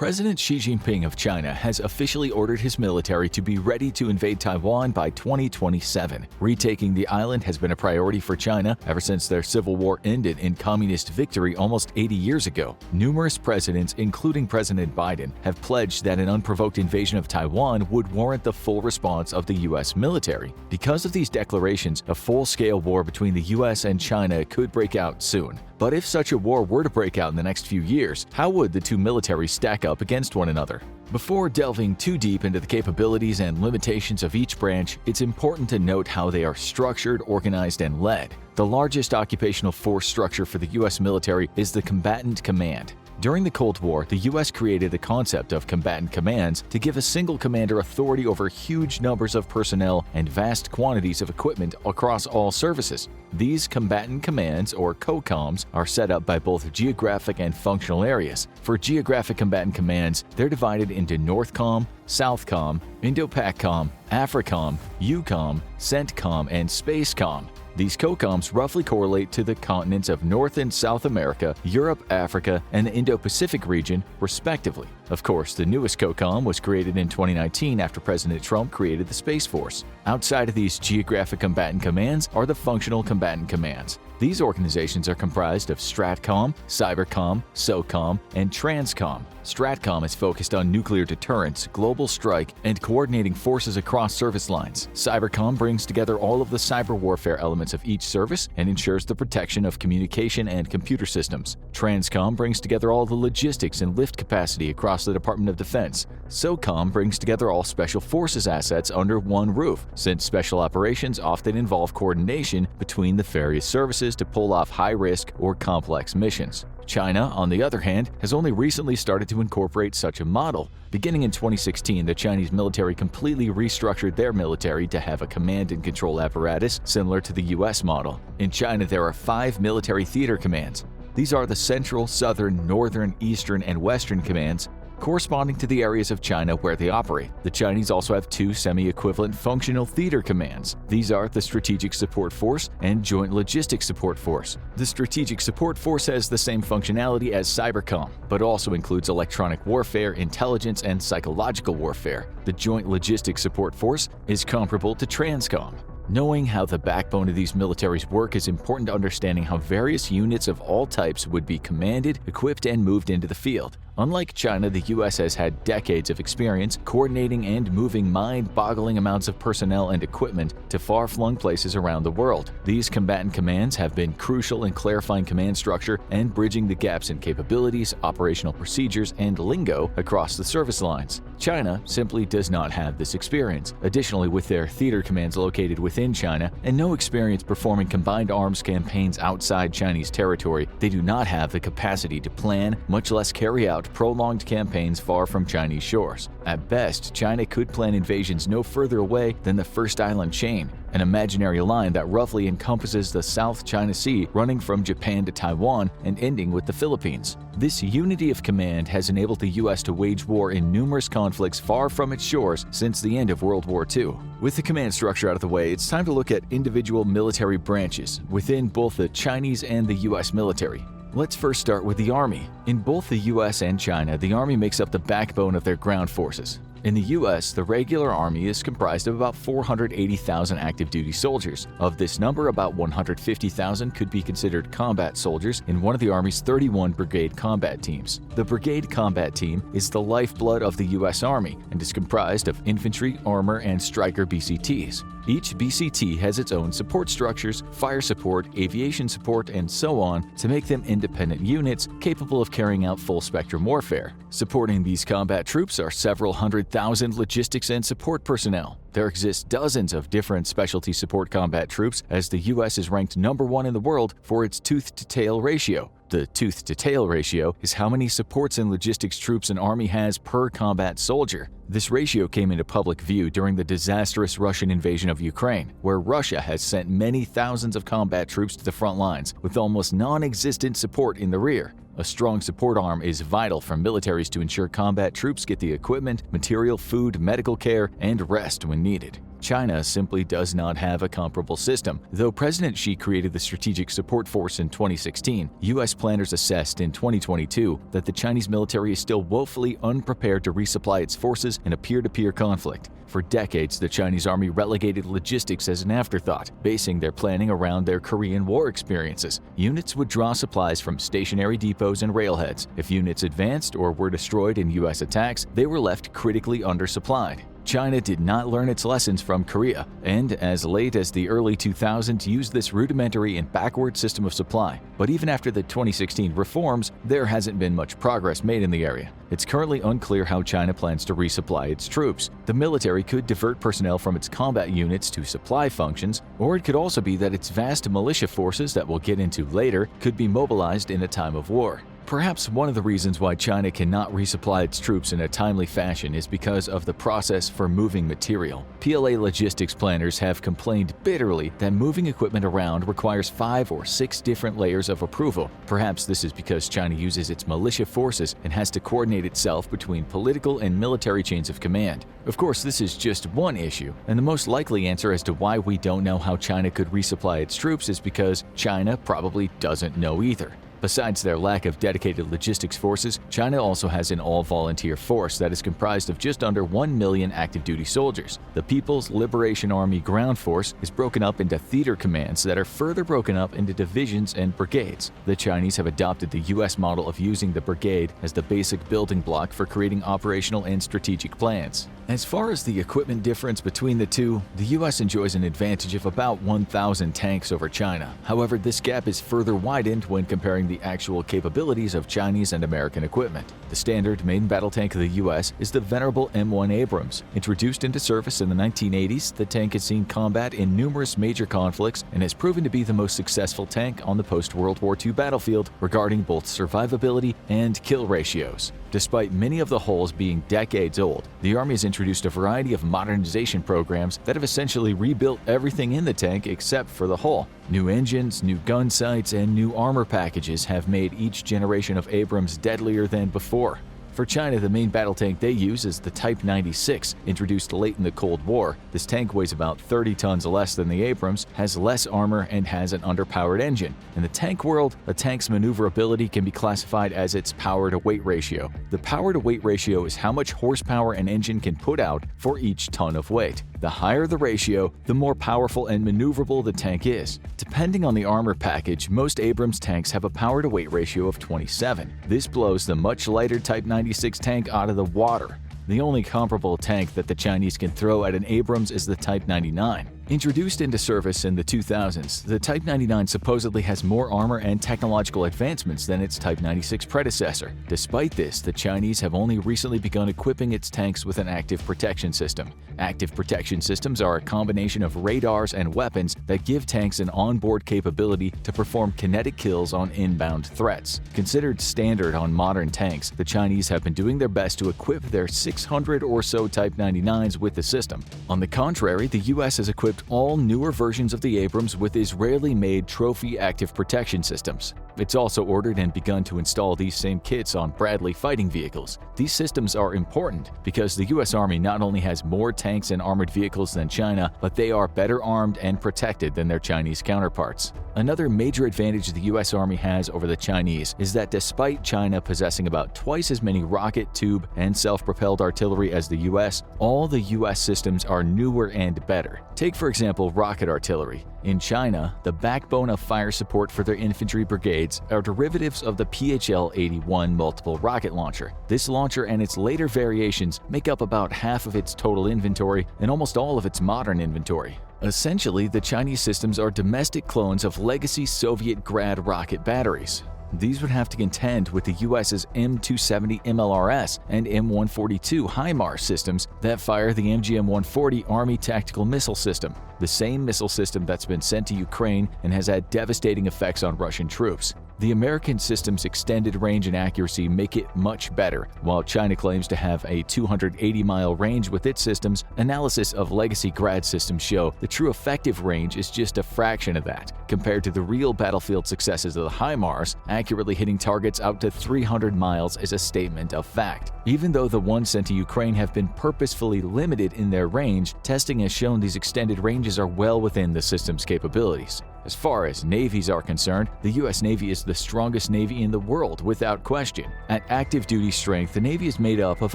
President Xi Jinping of China has officially ordered his military to be ready to invade Taiwan by 2027. Retaking the island has been a priority for China ever since their civil war ended in communist victory almost 80 years ago. Numerous presidents, including President Biden, have pledged that an unprovoked invasion of Taiwan would warrant the full response of the U.S. military. Because of these declarations, a full-scale war between the U.S. and China could break out soon. But if such a war were to break out in the next few years, how would the two militaries stack up against one another? Before delving too deep into the capabilities and limitations of each branch, it's important to note how they are structured, organized, and led. The largest occupational force structure for the U.S. military is the Combatant Command. During the Cold War, the U.S. created the concept of combatant commands to give a single commander authority over huge numbers of personnel and vast quantities of equipment across all services. These combatant commands, or COCOMs, are set up by both geographic and functional areas. For geographic combatant commands, they're divided into NORTHCOM, SOUTHCOM, INDOPACOM, AFRICOM, EUCOM, CENTCOM, and SPACECOM. These COCOMs roughly correlate to the continents of North and South America, Europe, Africa, and the Indo-Pacific region, respectively. Of course, the newest COCOM was created in 2019 after President Trump created the Space Force. Outside of these geographic combatant commands are the functional combatant commands. These organizations are comprised of STRATCOM, CYBERCOM, SOCOM, and TRANSCOM. STRATCOM is focused on nuclear deterrence, global strike, and coordinating forces across service lines. CYBERCOM brings together all of the cyber warfare elements of each service and ensures the protection of communication and computer systems. TRANSCOM brings together all the logistics and lift capacity across the Department of Defense. SOCOM brings together all special forces assets under one roof, since special operations often involve coordination between the various services to pull off high-risk or complex missions. China, on the other hand, has only recently started to incorporate such a model. Beginning in 2016, the Chinese military completely restructured their military to have a command and control apparatus similar to the US model. In China, there are 5 military theater commands. These are the Central, Southern, Northern, Eastern, and Western commands, corresponding to the areas of China where they operate. The Chinese also have 2 semi-equivalent functional theater commands. These are the Strategic Support Force and Joint Logistics Support Force. The Strategic Support Force has the same functionality as CYBERCOM, but also includes electronic warfare, intelligence, and psychological warfare. The Joint Logistics Support Force is comparable to TRANSCOM. Knowing how the backbone of these militaries work is important to understanding how various units of all types would be commanded, equipped, and moved into the field. Unlike China, the U.S. has had decades of experience coordinating and moving mind-boggling amounts of personnel and equipment to far-flung places around the world. These combatant commands have been crucial in clarifying command structure and bridging the gaps in capabilities, operational procedures, and lingo across the service lines. China simply does not have this experience. Additionally, with their theater commands located within China and no experience performing combined arms campaigns outside Chinese territory, they do not have the capacity to plan, much less carry out prolonged campaigns far from Chinese shores. At best, China could plan invasions no further away than the First Island Chain, an imaginary line that roughly encompasses the South China Sea running from Japan to Taiwan and ending with the Philippines. This unity of command has enabled the U.S. to wage war in numerous conflicts far from its shores since the end of World War II. With the command structure out of the way, it's time to look at individual military branches within both the Chinese and the U.S. military. Let's first start with the Army. In both the US and China, the Army makes up the backbone of their ground forces. In the US, the regular Army is comprised of about 480,000 active-duty soldiers. Of this number, about 150,000 could be considered combat soldiers in one of the Army's 31 brigade combat teams. The brigade combat team is the lifeblood of the US Army and is comprised of infantry, armor, and striker BCTs. Each BCT has its own support structures, fire support, aviation support, and so on to make them independent units capable of carrying out full-spectrum warfare. Supporting these combat troops are several 100,000 logistics and support personnel. There exist dozens of different specialty support combat troops, as the U.S. is ranked #1 in the world for its tooth-to-tail ratio. The tooth-to-tail ratio is how many supports and logistics troops an army has per combat soldier. This ratio came into public view during the disastrous Russian invasion of Ukraine, where Russia has sent many thousands of combat troops to the front lines with almost non-existent support in the rear. A strong support arm is vital for militaries to ensure combat troops get the equipment, material, food, medical care, and rest when needed. China simply does not have a comparable system. Though President Xi created the Strategic Support Force in 2016, U.S. planners assessed in 2022 that the Chinese military is still woefully unprepared to resupply its forces in a peer-to-peer conflict. For decades, the Chinese army relegated logistics as an afterthought, basing their planning around their Korean War experiences. Units would draw supplies from stationary depots and railheads. If units advanced or were destroyed in U.S. attacks, they were left critically undersupplied. China did not learn its lessons from Korea, and as late as the early 2000s used this rudimentary and backward system of supply. But even after the 2016 reforms, there hasn't been much progress made in the area. It's currently unclear how China plans to resupply its troops. The military could divert personnel from its combat units to supply functions, or it could also be that its vast militia forces that we'll get into later could be mobilized in a time of war. Perhaps one of the reasons why China cannot resupply its troops in a timely fashion is because of the process for moving material. PLA logistics planners have complained bitterly that moving equipment around requires 5 or 6 different layers of approval. Perhaps this is because China uses its militia forces and has to coordinate itself between political and military chains of command. Of course, this is just one issue, and the most likely answer as to why we don't know how China could resupply its troops is because China probably doesn't know either. Besides their lack of dedicated logistics forces, China also has an all-volunteer force that is comprised of just under 1 million active-duty soldiers. The People's Liberation Army Ground Force is broken up into theater commands that are further broken up into divisions and brigades. The Chinese have adopted the U.S. model of using the brigade as the basic building block for creating operational and strategic plans. As far as the equipment difference between the two, the U.S. enjoys an advantage of about 1,000 tanks over China. However, this gap is further widened when comparing the actual capabilities of Chinese and American equipment. The standard main battle tank of the U.S. is the venerable M1 Abrams. Introduced into service in the 1980s, the tank has seen combat in numerous major conflicts and has proven to be the most successful tank on the post-World War II battlefield regarding both survivability and kill ratios. Despite many of the hulls being decades old, the Army has introduced a variety of modernization programs that have essentially rebuilt everything in the tank except for the hull. New engines, new gun sights, and new armor packages have made each generation of Abrams deadlier than before. For China, the main battle tank they use is the Type 96, introduced late in the Cold War. This tank weighs about 30 tons less than the Abrams, has less armor, and has an underpowered engine. In the tank world, a tank's maneuverability can be classified as its power-to-weight ratio. The power-to-weight ratio is how much horsepower an engine can put out for each ton of weight. The higher the ratio, the more powerful and maneuverable the tank is. Depending on the armor package, most Abrams tanks have a power-to-weight ratio of 27. This blows the much lighter Type 96 tank out of the water. The only comparable tank that the Chinese can throw at an Abrams is the Type 99. Introduced into service in the 2000s, the Type 99 supposedly has more armor and technological advancements than its Type 96 predecessor. Despite this, the Chinese have only recently begun equipping its tanks with an active protection system. Active protection systems are a combination of radars and weapons that give tanks an onboard capability to perform kinetic kills on inbound threats. Considered standard on modern tanks, the Chinese have been doing their best to equip their 600 or so Type 99s with the system. On the contrary, the U.S. has equipped all newer versions of the Abrams with Israeli-made trophy active protection systems. It's also ordered and begun to install these same kits on Bradley fighting vehicles. These systems are important because the U.S. Army not only has more tanks and armored vehicles than China, but they are better armed and protected than their Chinese counterparts. Another major advantage the U.S. Army has over the Chinese is that despite China possessing about twice as many rocket, tube, and self-propelled artillery as the U.S., all the U.S. systems are newer and better. Take, for example, rocket artillery. In China, the backbone of fire support for their infantry brigades are derivatives of the PHL-81 multiple rocket launcher. This launcher and its later variations make up about half of its total inventory and almost all of its modern inventory. Essentially, the Chinese systems are domestic clones of legacy Soviet Grad rocket batteries. These would have to contend with the U.S.'s M270 MLRS and M142 HIMARS systems that fire the MGM-140 Army Tactical Missile System, the same missile system that's been sent to Ukraine and has had devastating effects on Russian troops. The American system's extended range and accuracy make it much better. While China claims to have a 280-mile range with its systems, analysis of legacy Grad systems show the true effective range is just a fraction of that. Compared to the real battlefield successes of the HIMARS, accurately hitting targets out to 300 miles is a statement of fact. Even though the ones sent to Ukraine have been purposefully limited in their range, testing has shown these extended ranges are well within the system's capabilities. As far as navies are concerned, the U.S. Navy is the strongest navy in the world without question. At active duty strength, the Navy is made up of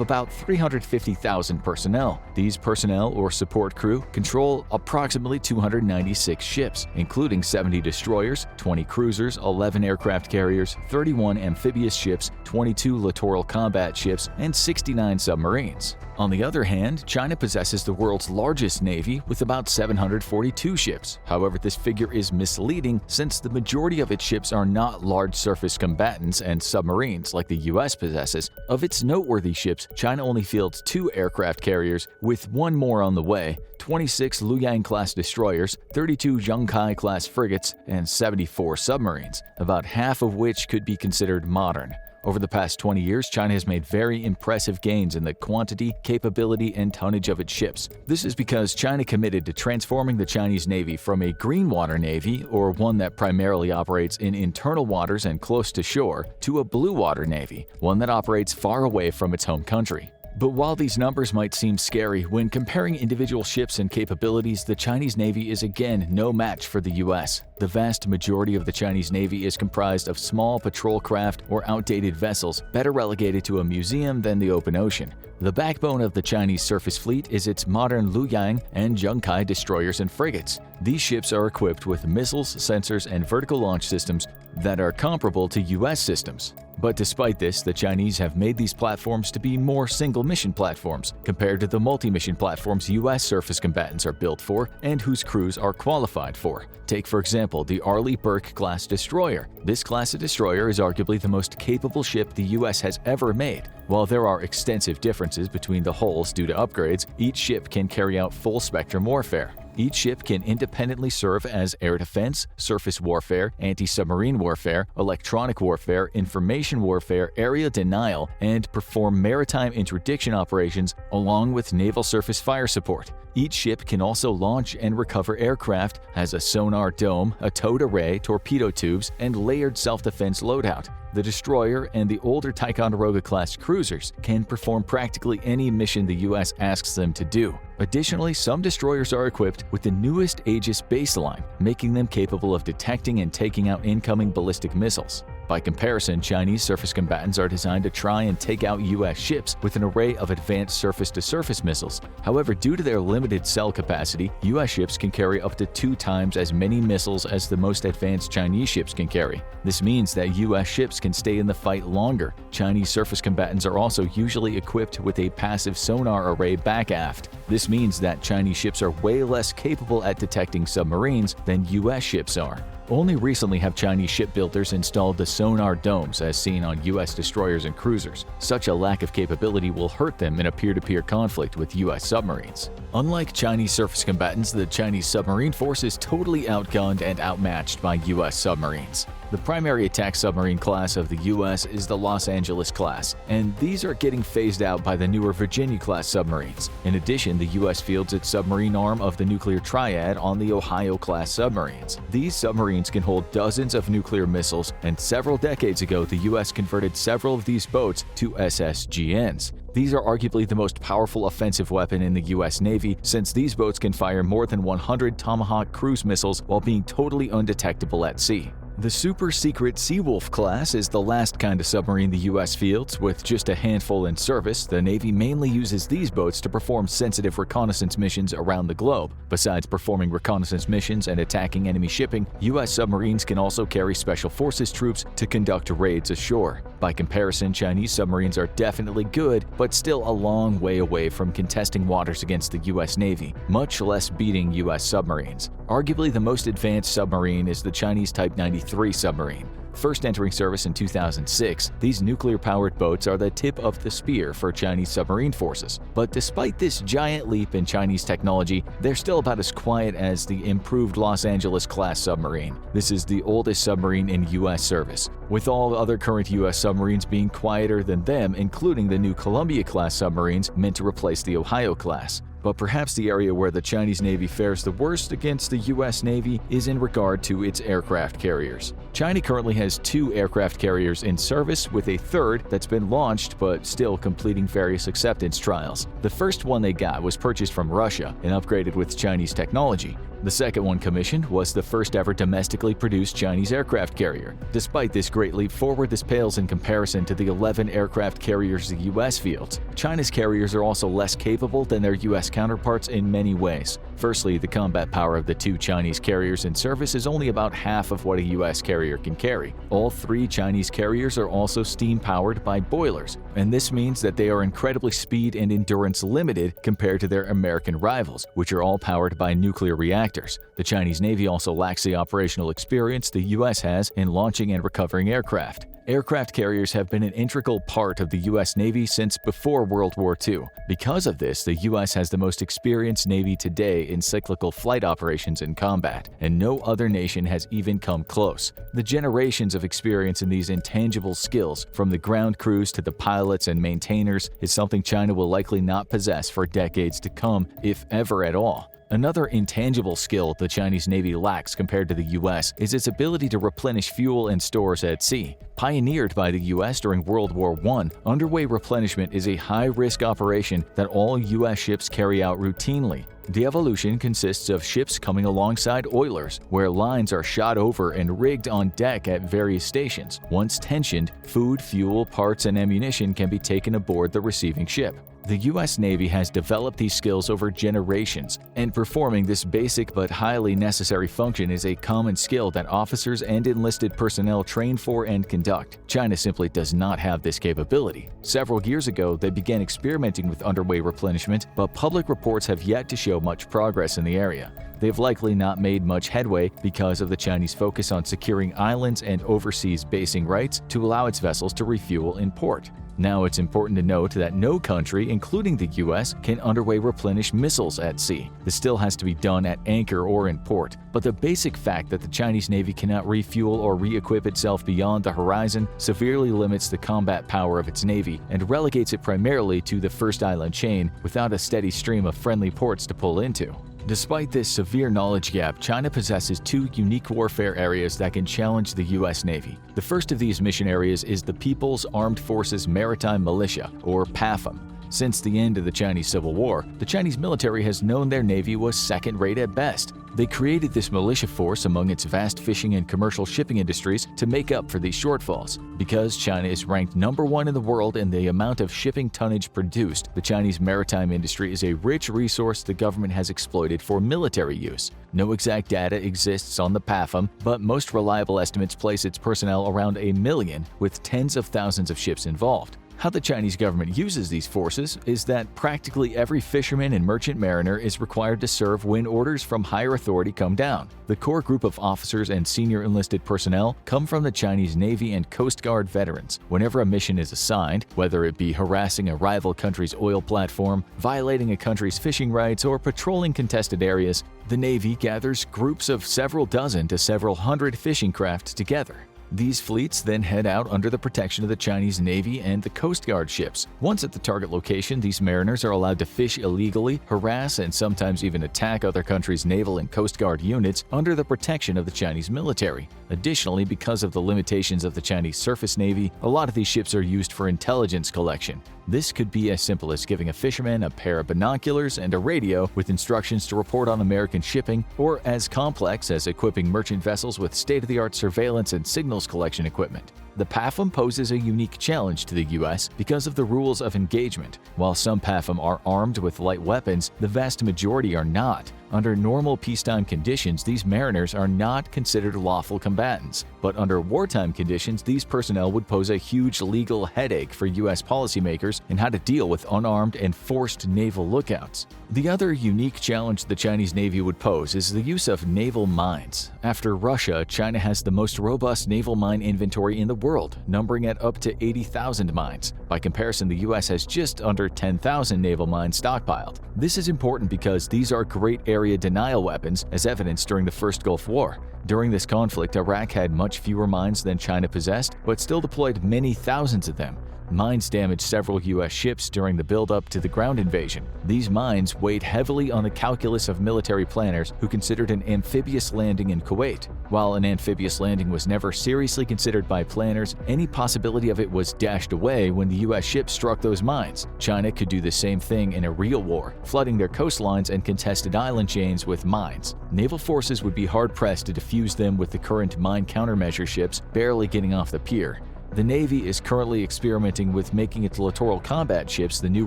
about 350,000 personnel. These personnel or support crew control approximately 296 ships, including 70 destroyers, 20 cruisers, 11 aircraft carriers, 31 amphibious ships, 22 littoral combat ships, and 69 submarines. On the other hand, China possesses the world's largest navy with about 742 ships. However, this figure is misleading since the majority of its ships are not large surface combatants and submarines like the US possesses. Of its noteworthy ships, China only fields 2 aircraft carriers, with 1 more on the way, 26 Luoyang-class destroyers, 32 Yongkai-class frigates, and 74 submarines, about half of which could be considered modern. Over the past 20 years, China has made very impressive gains in the quantity, capability, and tonnage of its ships. This is because China committed to transforming the Chinese Navy from a green water navy, or one that primarily operates in internal waters and close to shore, to a blue water navy, one that operates far away from its home country. But while these numbers might seem scary, when comparing individual ships and capabilities, the Chinese Navy is again no match for the US. The vast majority of the Chinese Navy is comprised of small patrol craft or outdated vessels, better relegated to a museum than the open ocean. The backbone of the Chinese surface fleet is its modern Luoyang and Yongkai destroyers and frigates. These ships are equipped with missiles, sensors, and vertical launch systems that are comparable to US systems. But despite this, the Chinese have made these platforms to be more single-mission platforms compared to the multi-mission platforms US surface combatants are built for and whose crews are qualified for. Take, for example, the Arleigh Burke-class destroyer. This class of destroyer is arguably the most capable ship the US has ever made. While there are extensive differences between the hulls due to upgrades, each ship can carry out full-spectrum warfare. Each ship can independently serve as air defense, surface warfare, anti-submarine warfare, electronic warfare, information warfare, area denial, and perform maritime interdiction operations along with naval surface fire support. Each ship can also launch and recover aircraft, has a sonar dome, a towed array, torpedo tubes, and layered self-defense loadout. The destroyer and the older Ticonderoga-class cruisers can perform practically any mission the U.S. asks them to do. Additionally, some destroyers are equipped with the newest Aegis baseline, making them capable of detecting and taking out incoming ballistic missiles. By comparison, Chinese surface combatants are designed to try and take out U.S. ships with an array of advanced surface-to-surface missiles. However, due to their limited cell capacity, U.S. ships can carry up to 2 times as many missiles as the most advanced Chinese ships can carry. This means that U.S. ships can stay in the fight longer. Chinese surface combatants are also usually equipped with a passive sonar array back aft. This means that Chinese ships are way less capable at detecting submarines than U.S. ships are. Only recently have Chinese shipbuilders installed the sonar domes as seen on U.S. destroyers and cruisers. Such a lack of capability will hurt them in a peer-to-peer conflict with U.S. submarines. Unlike Chinese surface combatants, the Chinese submarine force is totally outgunned and outmatched by U.S. submarines. The primary attack submarine class of the U.S. is the Los Angeles class, and these are getting phased out by the newer Virginia-class submarines. In addition, the U.S. fields its submarine arm of the nuclear triad on the Ohio-class submarines. These submarines can hold dozens of nuclear missiles, and several decades ago, the U.S. converted several of these boats to SSGNs. These are arguably the most powerful offensive weapon in the U.S. Navy, since these boats can fire more than 100 Tomahawk cruise missiles while being totally undetectable at sea. The super-secret Seawolf class is the last kind of submarine the U.S. fields. With just a handful in service, the Navy mainly uses these boats to perform sensitive reconnaissance missions around the globe. Besides performing reconnaissance missions and attacking enemy shipping, U.S. submarines can also carry special forces troops to conduct raids ashore. By comparison, Chinese submarines are definitely good, but still a long way away from contesting waters against the U.S. Navy, much less beating U.S. submarines. Arguably the most advanced submarine is the Chinese Type 93 submarine. First entering service in 2006, these nuclear-powered boats are the tip of the spear for Chinese submarine forces. But despite this giant leap in Chinese technology, they're still about as quiet as the improved Los Angeles-class submarine. This is the oldest submarine in U.S. service. with all other current U.S. submarines being quieter than them, including the new Columbia-class submarines meant to replace the Ohio-class. But perhaps the area where the Chinese Navy fares the worst against the U.S. Navy is in regard to its aircraft carriers. China currently has 2 aircraft carriers in service, with a third that's been launched but still completing various acceptance trials. The first one they got was purchased from Russia and upgraded with Chinese technology. The second one commissioned was the first ever domestically produced Chinese aircraft carrier. Despite this great leap forward, this pales in comparison to the 11 aircraft carriers the U.S. fields. China's carriers are also less capable than their U.S. counterparts in many ways. Firstly, the combat power of the 2 Chinese carriers in service is only about half of what a U.S. carrier can carry. All 3 Chinese carriers are also steam-powered by boilers, and this means that they are incredibly speed and endurance limited compared to their American rivals, which are all powered by nuclear reactors. The Chinese Navy also lacks the operational experience the U.S. has in launching and recovering aircraft. Aircraft carriers have been an integral part of the U.S. Navy since before World War II. Because of this, the U.S. has the most experienced Navy today in cyclical flight operations and combat, and no other nation has even come close. The generations of experience in these intangible skills, from the ground crews to the pilots and maintainers, is something China will likely not possess for decades to come, if ever at all. Another intangible skill the Chinese Navy lacks compared to the U.S. is its ability to replenish fuel and stores at sea. Pioneered by the U.S. during World War I, underway replenishment is a high-risk operation that all U.S. ships carry out routinely. The evolution consists of ships coming alongside oilers, where lines are shot over and rigged on deck at various stations. Once tensioned, food, fuel, parts, and ammunition can be taken aboard the receiving ship. The U.S. Navy has developed these skills over generations, and performing this basic but highly necessary function is a common skill that officers and enlisted personnel train for and conduct. China simply does not have this capability. Several years ago, they began experimenting with underway replenishment, but public reports have yet to show much progress in the area. They've likely not made much headway because of the Chinese focus on securing islands and overseas basing rights to allow its vessels to refuel in port. Now, it's important to note that no country, including the U.S., can underway replenish missiles at sea. This still has to be done at anchor or in port. But the basic fact that the Chinese Navy cannot refuel or re-equip itself beyond the horizon severely limits the combat power of its Navy and relegates it primarily to the first island chain without a steady stream of friendly ports to pull into. Despite this severe knowledge gap, China possesses 2 unique warfare areas that can challenge the U.S. Navy. The first of these mission areas is the People's Armed Forces Maritime Militia, or PAFM. Since the end of the Chinese Civil War, the Chinese military has known their navy was second-rate at best. They created this militia force among its vast fishing and commercial shipping industries to make up for these shortfalls. Because China is ranked #1 in the world in the amount of shipping tonnage produced, the Chinese maritime industry is a rich resource the government has exploited for military use. No exact data exists on the PAFM, but most reliable estimates place its personnel around 1 million, with tens of thousands of ships involved. How the Chinese government uses these forces is that practically every fisherman and merchant mariner is required to serve when orders from higher authority come down. The core group of officers and senior enlisted personnel come from the Chinese Navy and Coast Guard veterans. Whenever a mission is assigned, whether it be harassing a rival country's oil platform, violating a country's fishing rights, or patrolling contested areas, the Navy gathers groups of several dozen to several hundred fishing craft together. These fleets then head out under the protection of the Chinese Navy and the Coast Guard ships. Once at the target location, these mariners are allowed to fish illegally, harass, and sometimes even attack other countries' naval and Coast Guard units under the protection of the Chinese military. Additionally, because of the limitations of the Chinese surface navy, a lot of these ships are used for intelligence collection. This could be as simple as giving a fisherman a pair of binoculars and a radio with instructions to report on American shipping, or as complex as equipping merchant vessels with state-of-the-art surveillance and signals collection equipment. The PAFM poses a unique challenge to the U.S. because of the rules of engagement. While some PAFM are armed with light weapons, the vast majority are not. Under normal peacetime conditions, these mariners are not considered lawful combatants. But under wartime conditions, these personnel would pose a huge legal headache for U.S. policymakers in how to deal with unarmed and forced naval lookouts. The other unique challenge the Chinese Navy would pose is the use of naval mines. After Russia, China has the most robust naval mine inventory in the world, numbering at up to 80,000 mines. By comparison, the US has just under 10,000 naval mines stockpiled. This is important because these are great area denial weapons, as evidenced during the First Gulf War. During this conflict, Iraq had much fewer mines than China possessed, but still deployed many thousands of them. Mines damaged several U.S. ships during the build-up to the ground invasion. These mines weighed heavily on the calculus of military planners who considered an amphibious landing in Kuwait. While an amphibious landing was never seriously considered by planners, any possibility of it was dashed away when the U.S. ships struck those mines. China could do the same thing in a real war, flooding their coastlines and contested island chains with mines. Naval forces would be hard-pressed to defuse them with the current mine countermeasure ships barely getting off the pier. The Navy is currently experimenting with making its littoral combat ships the new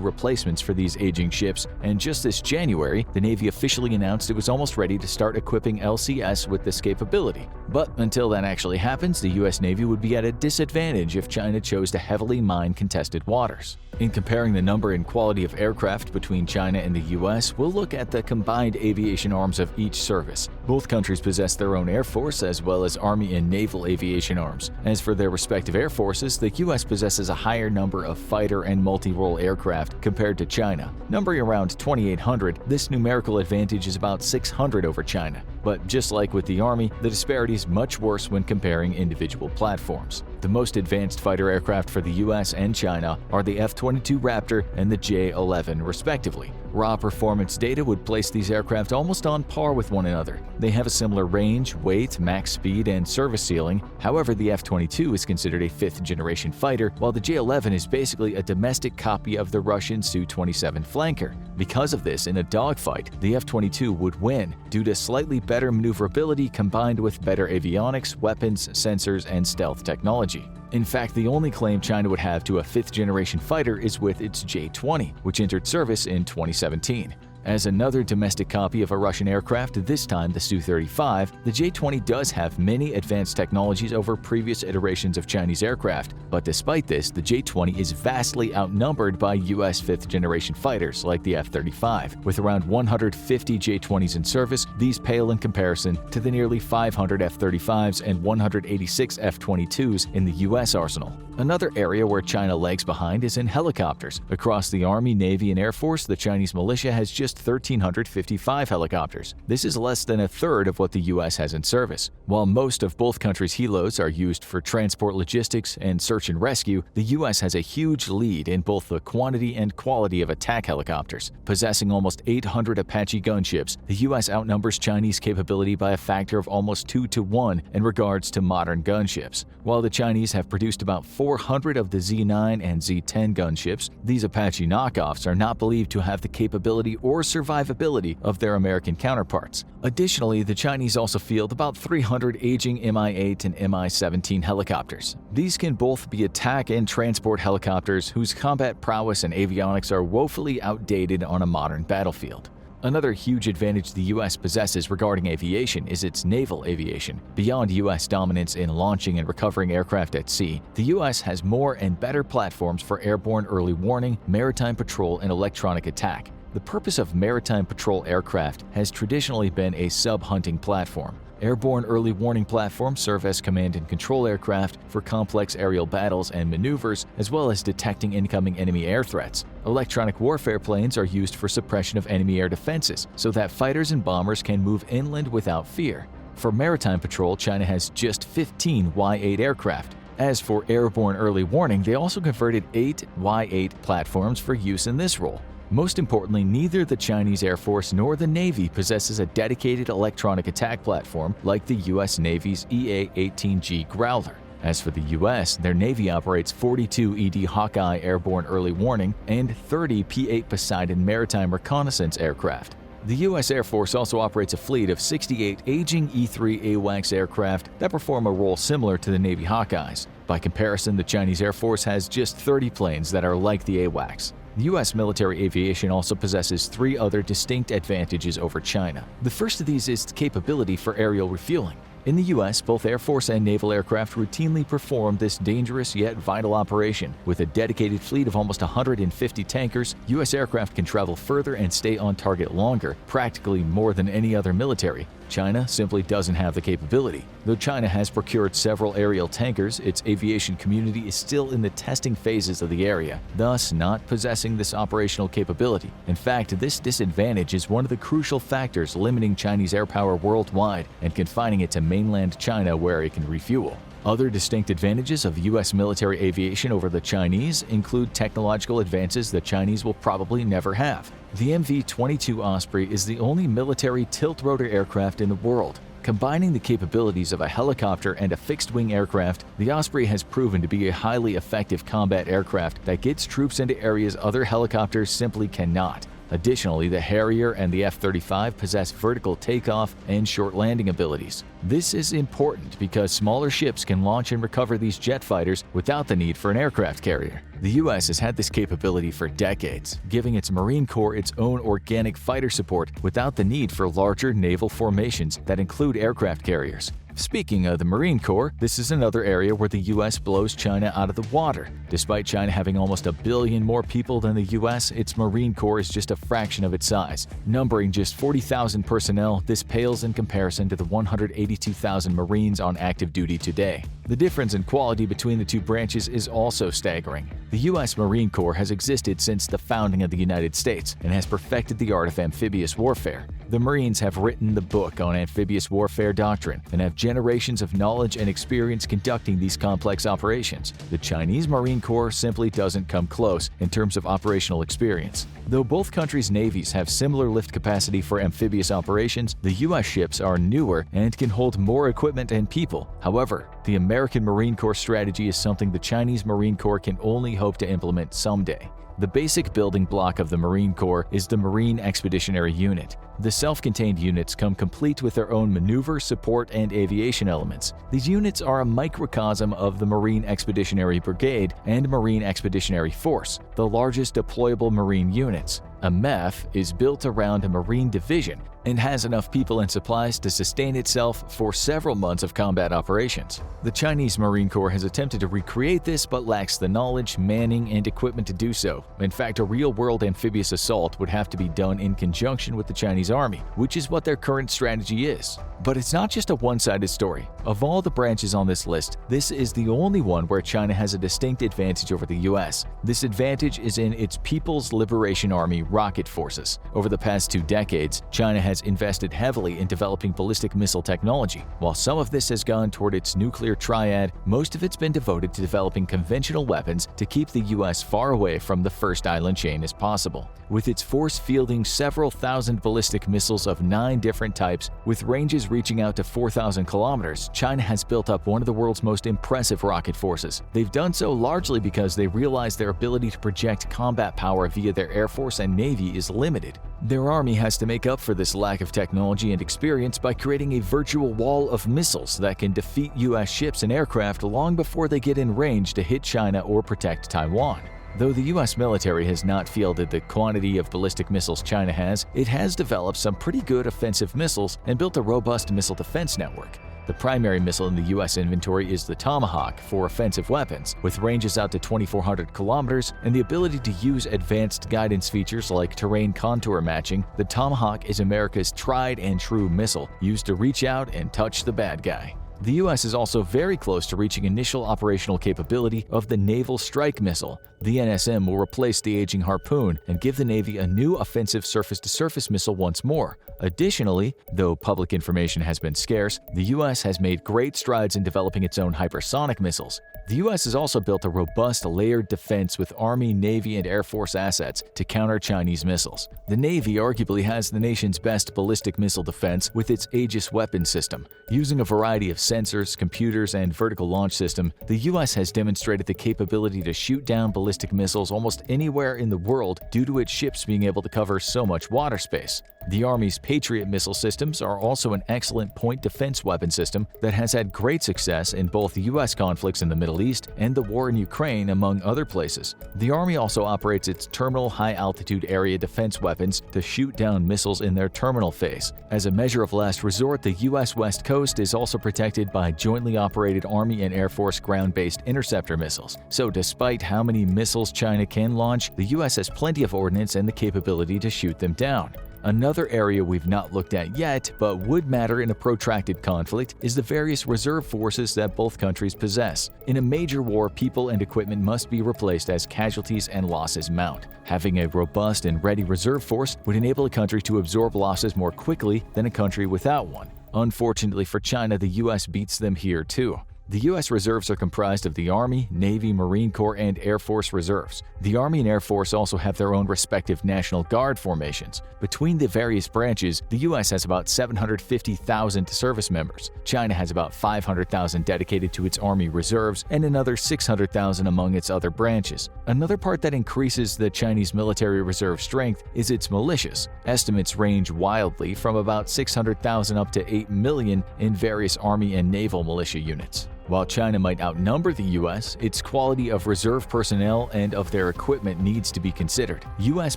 replacements for these aging ships, and just this January, the Navy officially announced it was almost ready to start equipping LCS with this capability. But until that actually happens, the U.S. Navy would be at a disadvantage if China chose to heavily mine contested waters. In comparing the number and quality of aircraft between China and the U.S., we'll look at the combined aviation arms of each service. Both countries possess their own Air Force as well as Army and Naval aviation arms. As for their respective Air Forces, the U.S. possesses a higher number of fighter and multi-role aircraft compared to China. Numbering around 2,800, this numerical advantage is about 600 over China. But just like with the Army, the disparity is much worse when comparing individual platforms. The most advanced fighter aircraft for the US and China are the F-22 Raptor and the J-11, respectively. Raw performance data would place these aircraft almost on par with one another. They have a similar range, weight, max speed, and service ceiling. However, the F-22 is considered a fifth-generation fighter, while the J-11 is basically a domestic copy of the Russian Su-27 flanker. Because of this, in a dogfight, the F-22 would win due to slightly better maneuverability combined with better avionics, weapons, sensors, and stealth technology. In fact, the only claim China would have to a fifth-generation fighter is with its J-20, which entered service in 2017. As another domestic copy of a Russian aircraft, this time the Su-35, the J-20 does have many advanced technologies over previous iterations of Chinese aircraft, but despite this, the J-20 is vastly outnumbered by U.S. fifth-generation fighters like the F-35. With around 150 J-20s in service, these pale in comparison to the nearly 500 F-35s and 186 F-22s in the U.S. arsenal. Another area where China lags behind is in helicopters. Across the Army, Navy, and Air Force, the Chinese militia has just 1,355 helicopters. This is less than a third of what the U.S. has in service. While most of both countries' helos are used for transport logistics and search and rescue, the U.S. has a huge lead in both the quantity and quality of attack helicopters. Possessing almost 800 Apache gunships, the U.S. outnumbers Chinese capability by a factor of almost 2 to 1 in regards to modern gunships. While the Chinese have produced about 400 of the Z-9 and Z-10 gunships, these Apache knockoffs are not believed to have the capability or survivability of their American counterparts. Additionally, the Chinese also field about 300 aging Mi-8 and Mi-17 helicopters. These can both be attack and transport helicopters whose combat prowess and avionics are woefully outdated on a modern battlefield. Another huge advantage the U.S. possesses regarding aviation is its naval aviation. Beyond U.S. dominance in launching and recovering aircraft at sea, the U.S. has more and better platforms for airborne early warning, maritime patrol, and electronic attack. The purpose of maritime patrol aircraft has traditionally been a sub-hunting platform. Airborne early warning platforms serve as command and control aircraft for complex aerial battles and maneuvers, as well as detecting incoming enemy air threats. Electronic warfare planes are used for suppression of enemy air defenses, so that fighters and bombers can move inland without fear. For maritime patrol, China has just 15 Y-8 aircraft. As for airborne early warning, they also converted 8 Y-8 platforms for use in this role. Most importantly, neither the Chinese Air Force nor the Navy possesses a dedicated electronic attack platform like the U.S. Navy's EA-18G Growler. As for the U.S., their Navy operates 42 ED Hawkeye airborne early warning and 30 P-8 Poseidon maritime reconnaissance aircraft. The U.S. Air Force also operates a fleet of 68 aging E-3 AWACS aircraft that perform a role similar to the Navy Hawkeyes. By comparison, the Chinese Air Force has just 30 planes that are like the AWACS. The U.S. military aviation also possesses 3 other distinct advantages over China. The first of these is the capability for aerial refueling. In the U.S., both Air Force and naval aircraft routinely perform this dangerous yet vital operation. With a dedicated fleet of almost 150 tankers, U.S. aircraft can travel further and stay on target longer, practically more than any other military. China simply doesn't have the capability. Though China has procured several aerial tankers, its aviation community is still in the testing phases of the area, thus not possessing this operational capability. In fact, this disadvantage is one of the crucial factors limiting Chinese air power worldwide and confining it to mainland China where it can refuel. Other distinct advantages of U.S. military aviation over the Chinese include technological advances the Chinese will probably never have. The MV-22 Osprey is the only military tilt-rotor aircraft in the world. Combining the capabilities of a helicopter and a fixed-wing aircraft, the Osprey has proven to be a highly effective combat aircraft that gets troops into areas other helicopters simply cannot. Additionally, the Harrier and the F-35 possess vertical takeoff and short landing abilities. This is important because smaller ships can launch and recover these jet fighters without the need for an aircraft carrier. The U.S. has had this capability for decades, giving its Marine Corps its own organic fighter support without the need for larger naval formations that include aircraft carriers. Speaking of the Marine Corps, this is another area where the U.S. blows China out of the water. Despite China having almost 1 billion more people than the U.S., its Marine Corps is just a fraction of its size. Numbering just 40,000 personnel, this pales in comparison to the 182,000 Marines on active duty today. The difference in quality between the two branches is also staggering. The U.S. Marine Corps has existed since the founding of the United States and has perfected the art of amphibious warfare. The Marines have written the book on amphibious warfare doctrine and have generations of knowledge and experience conducting these complex operations. The Chinese Marine Corps simply doesn't come close in terms of operational experience. Though both countries' navies have similar lift capacity for amphibious operations, the U.S. ships are newer and can hold more equipment and people. However, the American Marine Corps strategy is something the Chinese Marine Corps can only hope to implement someday. The basic building block of the Marine Corps is the Marine Expeditionary Unit. The self-contained units come complete with their own maneuver, support, and aviation elements. These units are a microcosm of the Marine Expeditionary Brigade and Marine Expeditionary Force, the largest deployable Marine units. A MEF is built around a Marine division and has enough people and supplies to sustain itself for several months of combat operations. The Chinese Marine Corps has attempted to recreate this but lacks the knowledge, manning, and equipment to do so. In fact, a real-world amphibious assault would have to be done in conjunction with the Chinese Army, which is what their current strategy is. But it's not just a one-sided story. Of all the branches on this list, this is the only one where China has a distinct advantage over the US. This advantage is in its People's Liberation Army rocket forces. Over the past 2 decades, China has invested heavily in developing ballistic missile technology. While some of this has gone toward its nuclear triad, most of it's been devoted to developing conventional weapons to keep the US far away from the first island chain as possible. With its force fielding several thousand ballistic missiles of 9 different types, with ranges reaching out to 4,000 kilometers, China has built up one of the world's most impressive rocket forces. They've done so largely because they realize their ability to project combat power via their Air Force and Navy is limited. Their army has to make up for this lack of technology and experience by creating a virtual wall of missiles that can defeat US ships and aircraft long before they get in range to hit China or protect Taiwan. Though the U.S. military has not fielded the quantity of ballistic missiles China has, it has developed some pretty good offensive missiles and built a robust missile defense network. The primary missile in the U.S. inventory is the Tomahawk for offensive weapons, with ranges out to 2,400 kilometers and the ability to use advanced guidance features like terrain contour matching. The Tomahawk is America's tried and true missile, used to reach out and touch the bad guy. The U.S. is also very close to reaching initial operational capability of the Naval Strike Missile. The NSM will replace the aging Harpoon and give the Navy a new offensive surface-to-surface missile once more. Additionally, though public information has been scarce, the U.S. has made great strides in developing its own hypersonic missiles. The U.S. has also built a robust layered defense with Army, Navy, and Air Force assets to counter Chinese missiles. The Navy arguably has the nation's best ballistic missile defense with its Aegis weapon system. Using a variety of sensors, computers, and vertical launch system, the U.S. has demonstrated the capability to shoot down ballistic missiles almost anywhere in the world due to its ships being able to cover so much water space. The Army's Patriot missile systems are also an excellent point defense weapon system that has had great success in both the U.S. conflicts in the Middle East and the war in Ukraine, among other places. The Army also operates its terminal high-altitude area defense weapons to shoot down missiles in their terminal phase. As a measure of last resort, the U.S. West Coast is also protected by jointly operated Army and Air Force ground-based interceptor missiles. So despite how many missiles China can launch, the U.S. has plenty of ordnance and the capability to shoot them down. Another area we've not looked at yet, but would matter in a protracted conflict, is the various reserve forces that both countries possess. In a major war, people and equipment must be replaced as casualties and losses mount. Having a robust and ready reserve force would enable a country to absorb losses more quickly than a country without one. Unfortunately for China, the U.S. beats them here too. The U.S. reserves are comprised of the Army, Navy, Marine Corps, and Air Force reserves. The Army and Air Force also have their own respective National Guard formations. Between the various branches, the U.S. has about 750,000 service members. China has about 500,000 dedicated to its Army reserves and another 600,000 among its other branches. Another part that increases the Chinese military reserve strength is its militias. Estimates range wildly from about 600,000 up to 8 million in various Army and naval militia units. While China might outnumber the U.S., its quality of reserve personnel and of their equipment needs to be considered. U.S.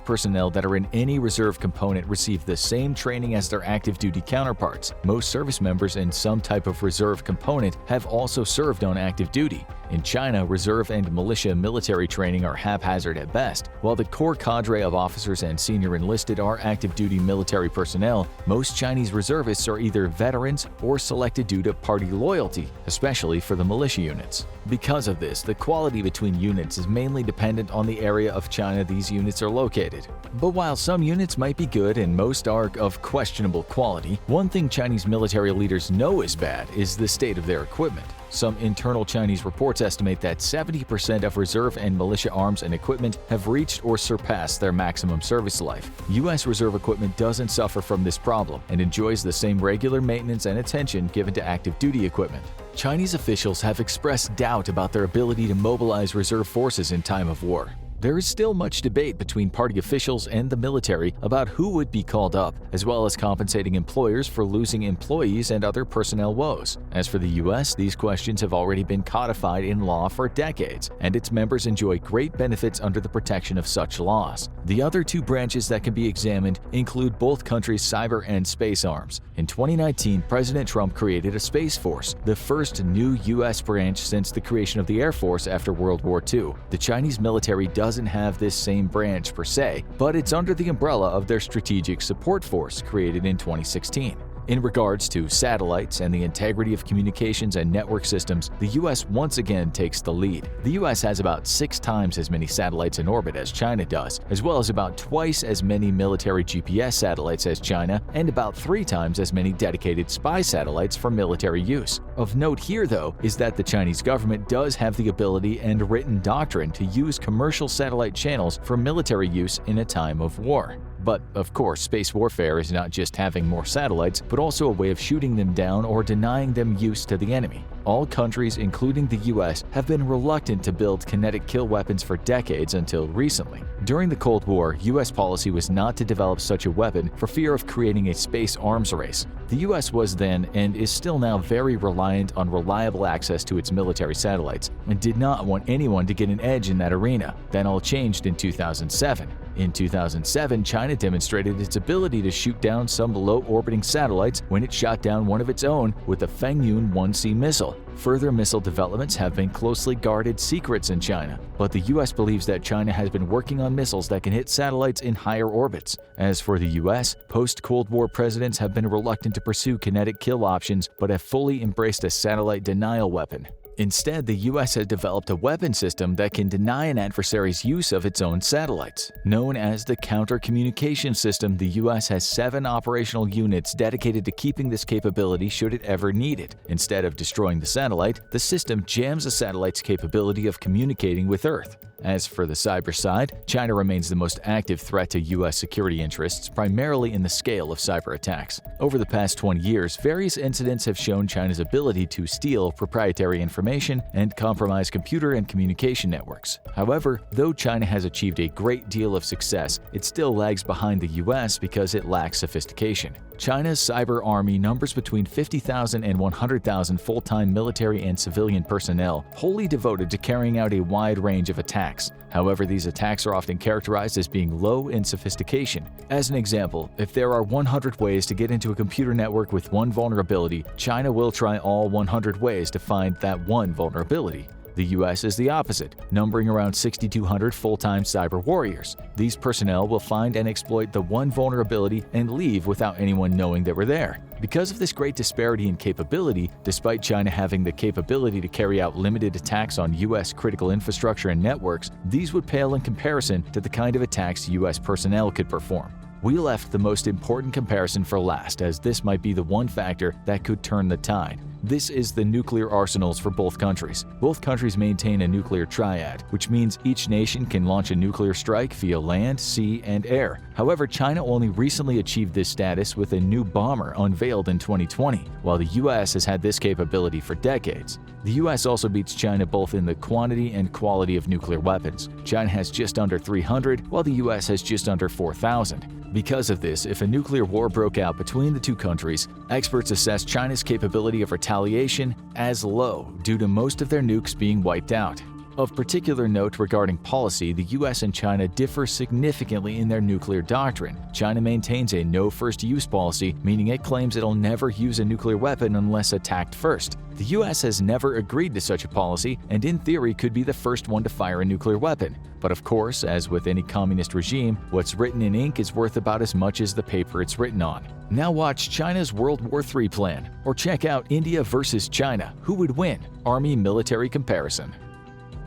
personnel that are in any reserve component receive the same training as their active duty counterparts. Most service members in some type of reserve component have also served on active duty. In China, reserve and militia military training are haphazard at best. While the core cadre of officers and senior enlisted are active duty military personnel, most Chinese reservists are either veterans or selected due to party loyalty, especially for the militia units. Because of this, the quality between units is mainly dependent on the area of China these units are located. But while some units might be good and most are of questionable quality, one thing Chinese military leaders know is bad is the state of their equipment. Some internal Chinese reports estimate that 70% of reserve and militia arms and equipment have reached or surpassed their maximum service life. U.S. reserve equipment doesn't suffer from this problem and enjoys the same regular maintenance and attention given to active duty equipment. Chinese officials have expressed doubt about their ability to mobilize reserve forces in time of war. There is still much debate between party officials and the military about who would be called up, as well as compensating employers for losing employees and other personnel woes. As for the U.S., these questions have already been codified in law for decades, and its members enjoy great benefits under the protection of such laws. The other two branches that can be examined include both countries' cyber and space arms. In 2019, President Trump created a Space Force, the first new U.S. branch since the creation of the Air Force after World War II. The Chinese military doesn't have this same branch per se, but it's under the umbrella of their Strategic Support Force created in 2016. In regards to satellites and the integrity of communications and network systems, the U.S. once again takes the lead. The U.S. has about 6 times as many satellites in orbit as China does, as well as about twice as many military GPS satellites as China, and about 3 times as many dedicated spy satellites for military use. Of note here, though, is that the Chinese government does have the ability and written doctrine to use commercial satellite channels for military use in a time of war. But, of course, space warfare is not just having more satellites, but also a way of shooting them down or denying them use to the enemy. All countries, including the U.S., have been reluctant to build kinetic kill weapons for decades until recently. During the Cold War, U.S. policy was not to develop such a weapon for fear of creating a space arms race. The U.S. was then, and is still now, very reliant on reliable access to its military satellites, and did not want anyone to get an edge in that arena. That all changed in 2007. In 2007, China demonstrated its ability to shoot down some low-orbiting satellites when it shot down one of its own with the Fengyun 1C missile. Further missile developments have been closely guarded secrets in China, but the U.S. believes that China has been working on missiles that can hit satellites in higher orbits. As for the U.S., post-Cold War presidents have been reluctant to pursue kinetic kill options but have fully embraced a satellite denial weapon. Instead, the U.S. has developed a weapon system that can deny an adversary's use of its own satellites. Known as the Counter-Communication System, the U.S. has 7 operational units dedicated to keeping this capability should it ever need it. Instead of destroying the satellite, the system jams the satellite's capability of communicating with Earth. As for the cyber side, China remains the most active threat to U.S. security interests, primarily in the scale of cyber attacks. Over the past 20 years, various incidents have shown China's ability to steal proprietary information and compromise computer and communication networks. However, though China has achieved a great deal of success, it still lags behind the U.S. because it lacks sophistication. China's cyber army numbers between 50,000 and 100,000 full-time military and civilian personnel, wholly devoted to carrying out a wide range of attacks. However, these attacks are often characterized as being low in sophistication. As an example, if there are 100 ways to get into a computer network with one vulnerability, China will try all 100 ways to find that one vulnerability. The US is the opposite, numbering around 6,200 full-time cyber warriors. These personnel will find and exploit the one vulnerability and leave without anyone knowing they were there. Because of this great disparity in capability, despite China having the capability to carry out limited attacks on US critical infrastructure and networks, these would pale in comparison to the kind of attacks US personnel could perform. We left the most important comparison for last, as this might be the one factor that could turn the tide. This is the nuclear arsenals for both countries. Both countries maintain a nuclear triad, which means each nation can launch a nuclear strike via land, sea, and air. However, China only recently achieved this status with a new bomber unveiled in 2020, while the US has had this capability for decades. The US also beats China both in the quantity and quality of nuclear weapons. China has just under 300, while the US has just under 4,000. Because of this, if a nuclear war broke out between the two countries, experts assess China's capability of retaliation as low due to most of their nukes being wiped out. Of particular note regarding policy, the US and China differ significantly in their nuclear doctrine. China maintains a no first use policy, meaning it claims it'll never use a nuclear weapon unless attacked first. The US has never agreed to such a policy and in theory could be the first one to fire a nuclear weapon. But of course, as with any communist regime, what's written in ink is worth about as much as the paper it's written on. Now watch China's World War III plan, or check out India versus China. Who would win? Army-military comparison.